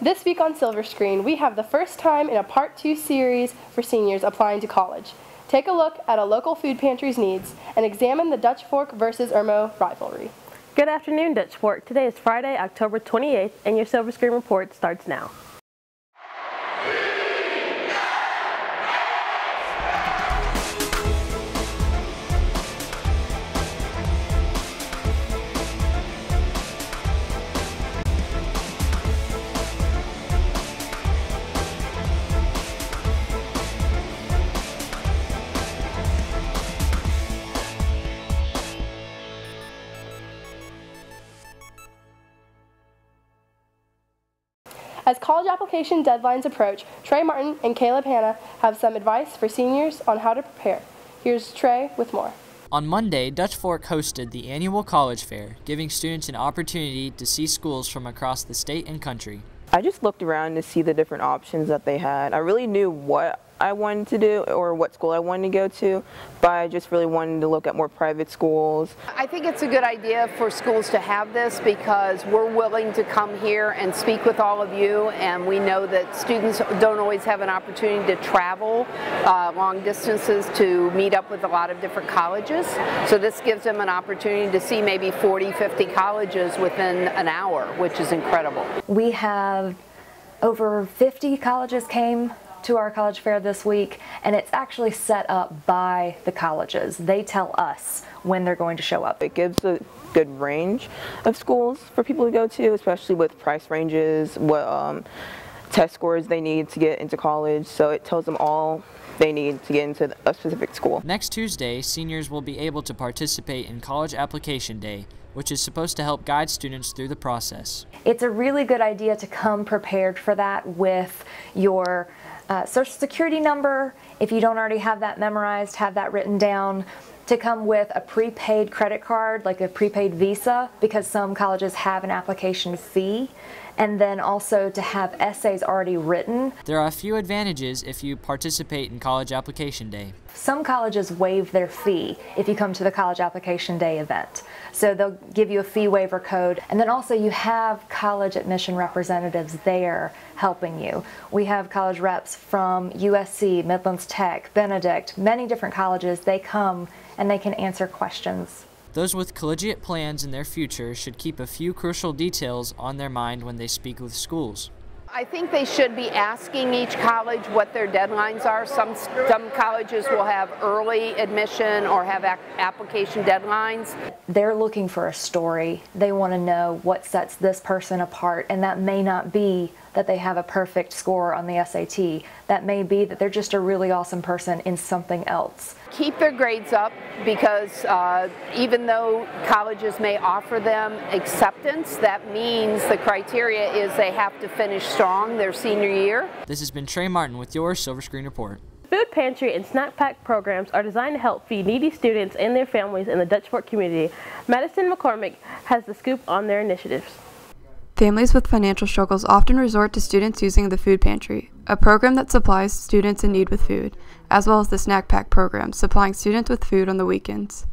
This week on Silver Screen, we have the first time in a Part 2 series for seniors applying to college. Take a look at a local food pantry's needs and examine the Dutch Fork versus Irmo rivalry. Good afternoon, Dutch Fork. Today is Friday, October 28th, and your Silver Screen Report starts now. As college application deadlines approach, Trey Martin and Caleb Hanna have some advice for seniors on how to prepare. Here's Trey with more. On Monday, Dutch Fork hosted the annual college fair, giving students an opportunity to see schools from across the state and country. I just looked around to see the different options that they had. I really knew what I wanted to do or what school I wanted to go to, but I just really wanted to look at more private schools. I think it's a good idea for schools to have this because we're willing to come here and speak with all of you, and we know that students don't always have an opportunity to travel long distances to meet up with a lot of different colleges. So this gives them an opportunity to see maybe 40, 50 colleges within an hour, which is incredible. We have over 50 colleges came to our college fair this week, and it's actually set up by the colleges. They tell us when they're going to show up. It gives a good range of schools for people to go to, especially with price ranges, what test scores they need to get into college, so it tells them all they need to get into a specific school. Next Tuesday, seniors will be able to participate in College Application Day, which is supposed to help guide students through the process. It's a really good idea to come prepared for that with your Social Security number. If you don't already have that memorized, have that written down. To come with a prepaid credit card, like a prepaid Visa, because some colleges have an application fee. And then also to have essays already written. There are a few advantages if you participate in College Application Day. Some colleges waive their fee if you come to the College Application Day event. So they'll give you a fee waiver code. And then also you have college admission representatives there helping you. We have college reps from USC, Midlands Tech, Benedict, many different colleges. They come and they can answer questions. Those with collegiate plans in their future should keep a few crucial details on their mind when they speak with schools. I think they should be asking each college what their deadlines are. Some colleges will have early admission or have application deadlines. They're looking for a story. They want to know what sets this person apart, and that may not be that they have a perfect score on the SAT. That may be that they're just a really awesome person in something else. Keep their grades up because even though colleges may offer them acceptance, that means the criteria is they have to finish strong their senior year. This has been Trey Martin with your Silver Screen Report. Food pantry and snack pack programs are designed to help feed needy students and their families in the Dutch Fork community. Madison McCormick has the scoop on their initiatives. Families with financial struggles often resort to students using the food pantry, a program that supplies students in need with food, as well as the snack pack program, supplying students with food on the weekends.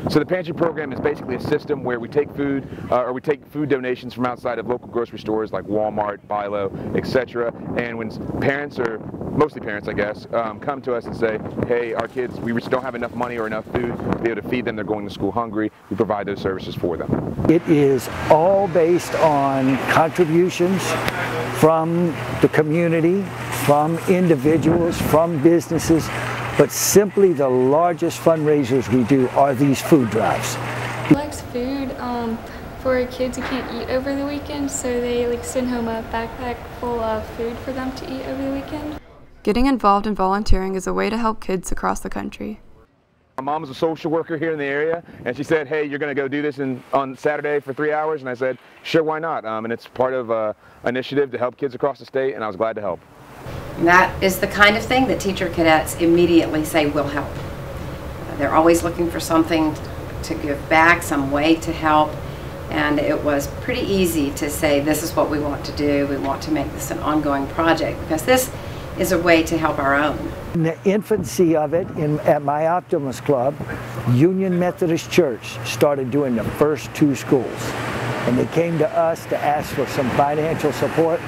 So the pantry program is basically a system where we take food, we take food donations from outside of local grocery stores like Walmart, Bilo, etc. And when parents, or mostly parents I guess, come to us and say, hey, our kids, we just don't have enough money or enough food to be able to feed them, they're going to school hungry, we provide those services for them. It is all based on contributions from the community, from individuals, from businesses. But simply the largest fundraisers we do are these food drives. Collects food for kids who can't eat over the weekend, so they send home a backpack full of food for them to eat over the weekend. Getting involved in volunteering is a way to help kids across the country. My mom is a social worker here in the area, and she said, hey, you're going to go do this on Saturday for 3 hours, and I said, sure, why not? And it's part of an initiative to help kids across the state, and I was glad to help. That is the kind of thing that teacher cadets immediately say will help. They're always looking for something to give back, some way to help, and it was pretty easy to say this is what we want to do. We want to make this an ongoing project because this is a way to help our own. In the infancy of it, at my Optimist Club, Union Methodist Church started doing the first 2 schools. And they came to us to ask for some financial support.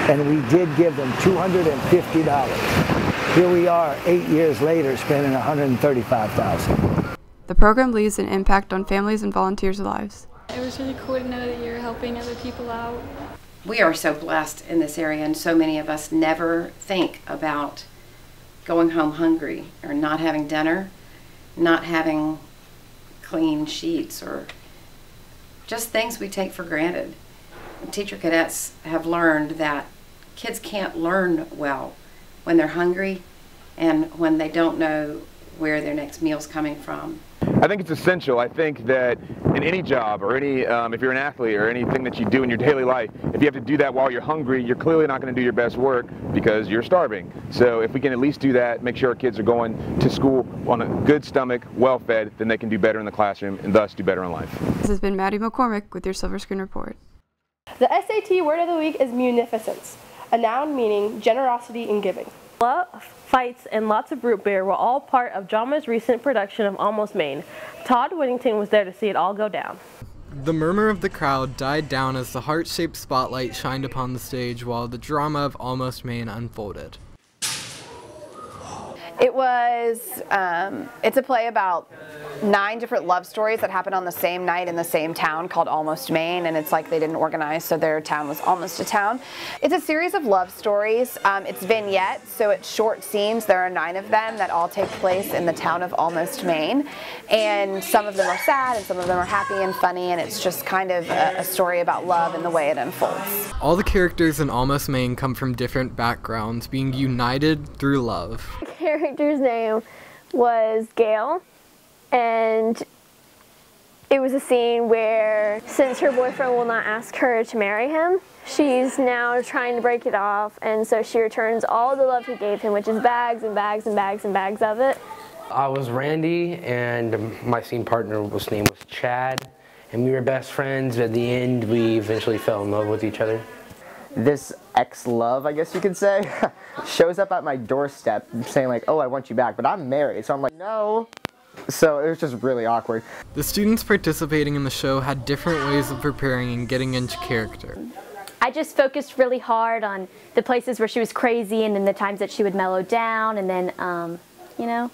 and we did give them $250. Here we are 8 years later spending $135,000. The program leaves an impact on families and volunteers' lives. It was really cool to know that you're helping other people out. We are so blessed in this area, and so many of us never think about going home hungry or not having dinner, not having clean sheets, or just things we take for granted. And teacher cadets have learned that kids can't learn well when they're hungry and when they don't know where their next meal's coming from. I think it's essential. I think that in any job or any, if you're an athlete or anything that you do in your daily life, if you have to do that while you're hungry, you're clearly not going to do your best work because you're starving. So if we can at least do that, make sure our kids are going to school on a good stomach, well-fed, then they can do better in the classroom and thus do better in life. This has been Maddie McCormick with your Silver Screen Report. The SAT word of the week is munificence, a noun meaning generosity and giving. Love, fights, and lots of root beer were all part of drama's recent production of Almost Maine. Todd Whittington was there to see it all go down. The murmur of the crowd died down as the heart-shaped spotlight shined upon the stage while the drama of Almost Maine unfolded. It was, it's a play about 9 different love stories that happened on the same night in the same town called Almost Maine, and it's like they didn't organize, so their town was almost a town. It's a series of love stories. It's vignettes, so it's short scenes. There are 9 of them that all take place in the town of Almost Maine, and some of them are sad and some of them are happy and funny, and it's just kind of a story about love and the way it unfolds. All the characters in Almost Maine come from different backgrounds, being united through love. The character's name was Gail, and it was a scene where, since her boyfriend will not ask her to marry him, she's now trying to break it off, and so she returns all the love he gave him, which is bags and bags and bags and bags of it. I was Randy, and my scene partner's name was Chad, and we were best friends. At the end, we eventually fell in love with each other. This ex-love, I guess you could say, shows up at my doorstep saying like, oh, I want you back, but I'm married, so I'm like, no. So it was just really awkward. The students participating in the show had different ways of preparing and getting into character. I just focused really hard on the places where she was crazy and then the times that she would mellow down, and then, you know.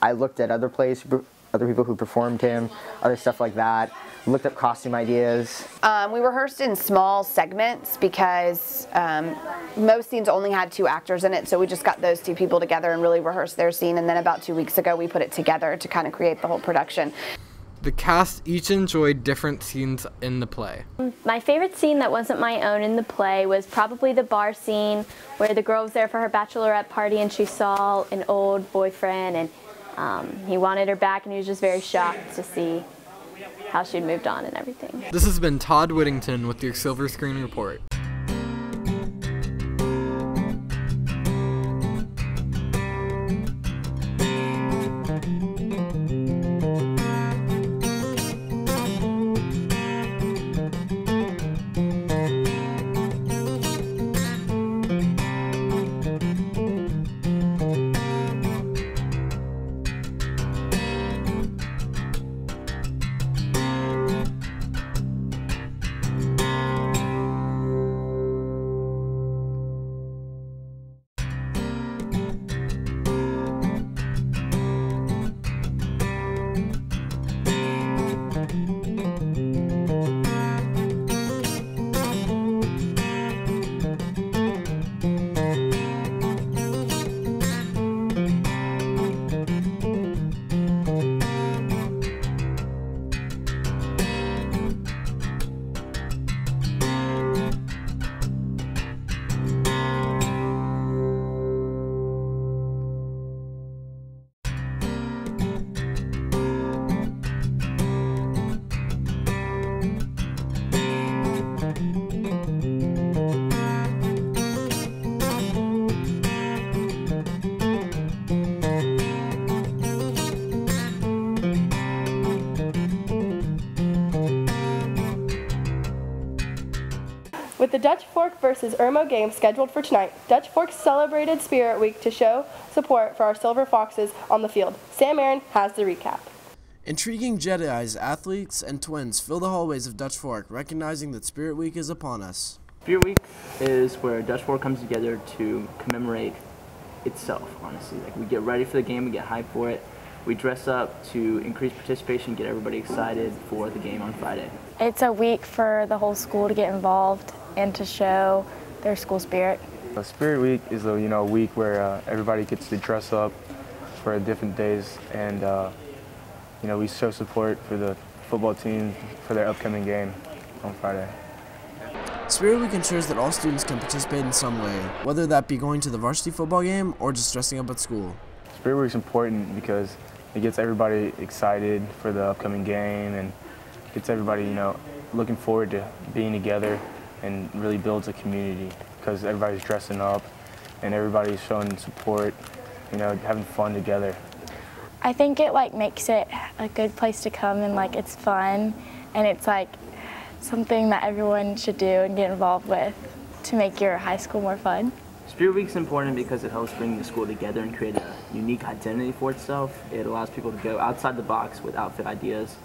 I looked at other people who performed him, other stuff like that. Looked up costume ideas. We rehearsed in small segments because most scenes only had 2 actors in it, so we just got those 2 people together and really rehearsed their scene, and then about 2 weeks ago we put it together to kind of create the whole production. The cast each enjoyed different scenes in the play. My favorite scene that wasn't my own in the play was probably the bar scene where the girl was there for her bachelorette party and she saw an old boyfriend, and he wanted her back, and he was just very shocked to see how she'd moved on and everything. This has been Todd Whittington with your Silver Screen Report. With the Dutch Fork versus Irmo game scheduled for tonight, Dutch Fork celebrated Spirit Week to show support for our Silver Foxes on the field. Sam Aaron has the recap. Intriguing Jedis, athletes, and twins fill the hallways of Dutch Fork, recognizing that Spirit Week is upon us. Spirit Week is where Dutch Fork comes together to commemorate itself, honestly. Like, we get ready for the game, we get hyped for it. We dress up to increase participation, get everybody excited for the game on Friday. It's a week for the whole school to get involved and to show their school spirit. Spirit Week is a week where everybody gets to dress up for different days, and we show support for the football team for their upcoming game on Friday. Spirit Week ensures that all students can participate in some way, whether that be going to the varsity football game or just dressing up at school. Spirit Week is important because it gets everybody excited for the upcoming game and gets everybody, looking forward to being together, and really builds a community because everybody's dressing up and everybody's showing support, having fun together. I think it makes it a good place to come, and it's fun, and it's something that everyone should do and get involved with to make your high school more fun. Spirit Week is important because it helps bring the school together and create a unique identity for itself. It allows people to go outside the box with outfit ideas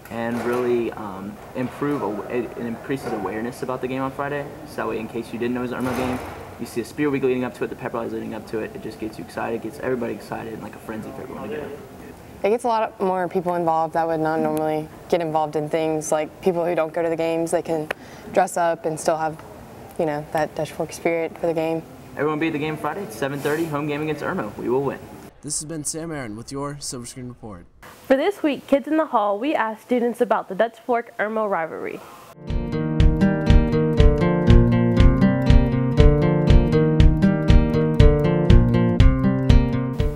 and really it increases awareness about the game on Friday. So that way, in case you didn't know it was an Irmo game, you see a Spirit Week leading up to it, the pep rallies leading up to it. It just gets you excited, gets everybody excited, and like a frenzy for everyone to go. It gets a lot more people involved that would not normally get involved in things. Like people who don't go to the games, they can dress up and still have, that Dutch Fork spirit for the game. Everyone be at the game Friday at 7:30, home game against Irmo. We will win. This has been Sam Aaron with your Silver Screen Report. For this week, Kids in the Hall, we asked students about the Dutch Fork-Irmo rivalry.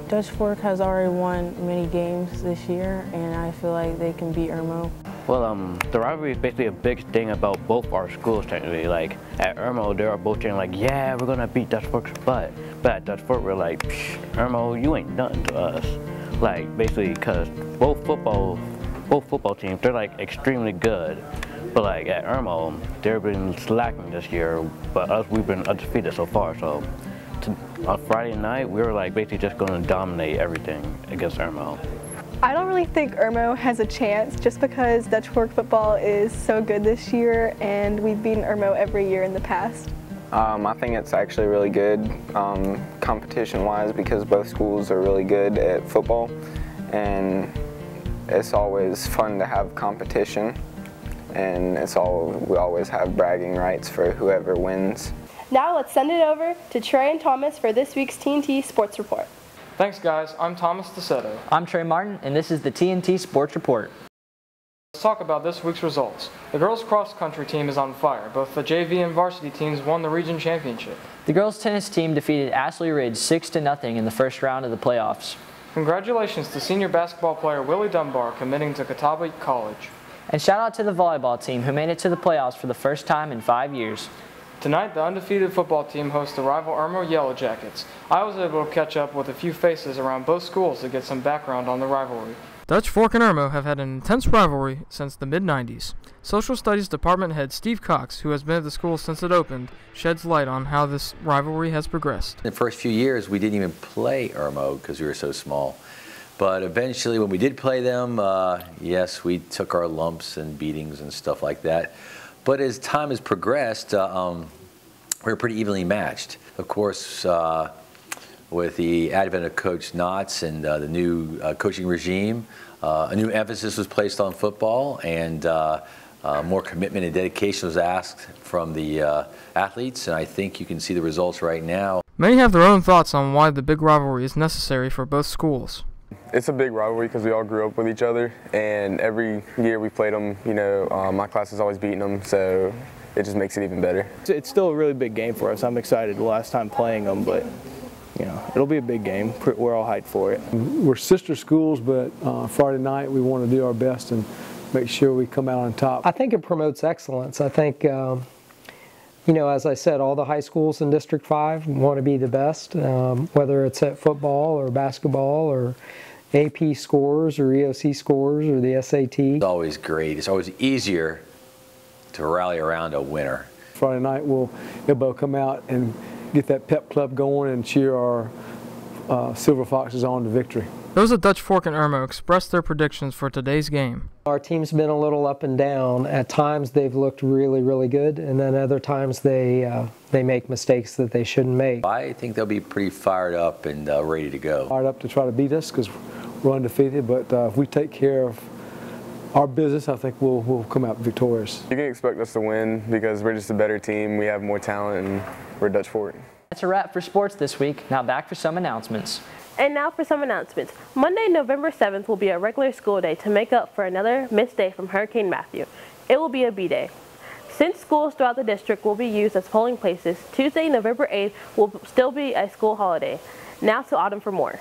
Dutch Fork has already won many games this year, and I feel like they can beat Irmo. Well, the rivalry is basically a big thing about both our schools technically. Like at Irmo, they are both saying yeah, we're gonna beat Dutch Fork's butt. But at Dutch Fork, we're like, Irmo, you ain't nothing to us. Basically, because both football teams, they're extremely good. But at Irmo, they've been slacking this year. But us, we've been undefeated so far. So on Friday night, we were basically just going to dominate everything against Irmo. I don't really think Irmo has a chance just because Dutch Fork football is so good this year, and we've beaten Irmo every year in the past. I think it's actually really good competition-wise because both schools are really good at football, and it's always fun to have competition, and we always have bragging rights for whoever wins. Now let's send it over to Trey and Thomas for this week's TNT Sports Report. Thanks guys, I'm Thomas DeSoto. I'm Trey Martin, and this is the TNT Sports Report. Let's talk about this week's results. The girls cross country team is on fire. Both the JV and varsity teams won the region championship. The girls tennis team defeated Ashley Ridge 6-0 in the first round of the playoffs. Congratulations to senior basketball player Willie Dunbar committing to Catawba College. And shout out to the volleyball team who made it to the playoffs for the first time in 5 years. Tonight, the undefeated football team hosts the rival Irmo Yellow Jackets. I was able to catch up with a few faces around both schools to get some background on the rivalry. Dutch Fork and Irmo have had an intense rivalry since the mid-90s. Social Studies Department head Steve Cox, who has been at the school since it opened, sheds light on how this rivalry has progressed. In the first few years, we didn't even play Irmo because we were so small. But eventually, when we did play them, yes, we took our lumps and beatings and stuff like that. But as time has progressed, we're pretty evenly matched. Of course, with the advent of Coach Knotts and the new coaching regime, a new emphasis was placed on football, and more commitment and dedication was asked from the athletes, and I think you can see the results right now. Many have their own thoughts on why the big rivalry is necessary for both schools. It's a big rivalry because we all grew up with each other, and every year we played them, my class is always beating them, so it just makes it even better. It's still a really big game for us. I'm excited the last time playing them, but it'll be a big game. We're all hyped for it. We're sister schools, but Friday night we want to do our best and make sure we come out on top. I think it promotes excellence. I think, as I said, all the high schools in District 5 want to be the best, whether it's at football or basketball or AP scores or EOC scores or the SAT. It's always great. It's always easier to rally around a winner. Friday night everybody come out and get that pep club going and cheer our Silver Foxes on to victory. Those at Dutch Fork and Irmo expressed their predictions for today's game. Our team's been a little up and down. At times they've looked really, really good, and then other times they make mistakes that they shouldn't make. I think they'll be pretty fired up and ready to go. Fired up to try to beat us because we're undefeated, but if we take care of our business, I think we'll come out victorious. You can expect us to win because we're just a better team. We have more talent, and we're Dutch Fork. That's a wrap for sports this week. Now back for some announcements. And now for some announcements. Monday, November 7th will be a regular school day to make up for another missed day from Hurricane Matthew. It will be a B-Day. Since schools throughout the district will be used as polling places, Tuesday, November 8th will still be a school holiday. Now to Autumn for more.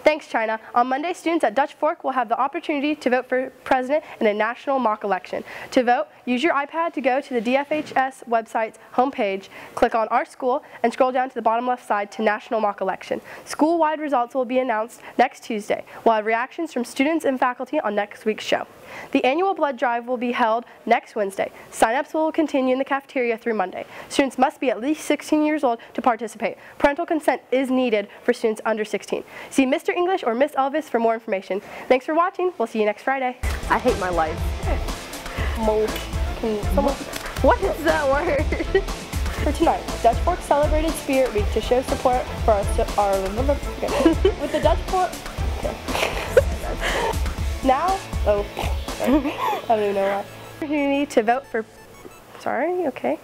Thanks, China. On Monday, students at Dutch Fork will have the opportunity to vote for president in a national mock election. To vote, use your iPad to go to the DFHS website's homepage, click on Our School, and scroll down to the bottom left side to National Mock Election. School-wide results will be announced next Tuesday. We'll have reactions from students and faculty on next week's show. The annual blood drive will be held next Wednesday. Sign-ups will continue in the cafeteria through Monday. Students must be at least 16 years old to participate. Parental consent is needed for students under 16. See Mr. English or Miss Elvis for more information. Thanks for watching. We'll see you next Friday. I hate my life. Can someone... What is that word? For tonight, Dutch Fork celebrated Spirit Week to show support for our with the Dutch Fork. Okay. Now, sorry. I don't even know why. Opportunity to vote for. Sorry. Okay.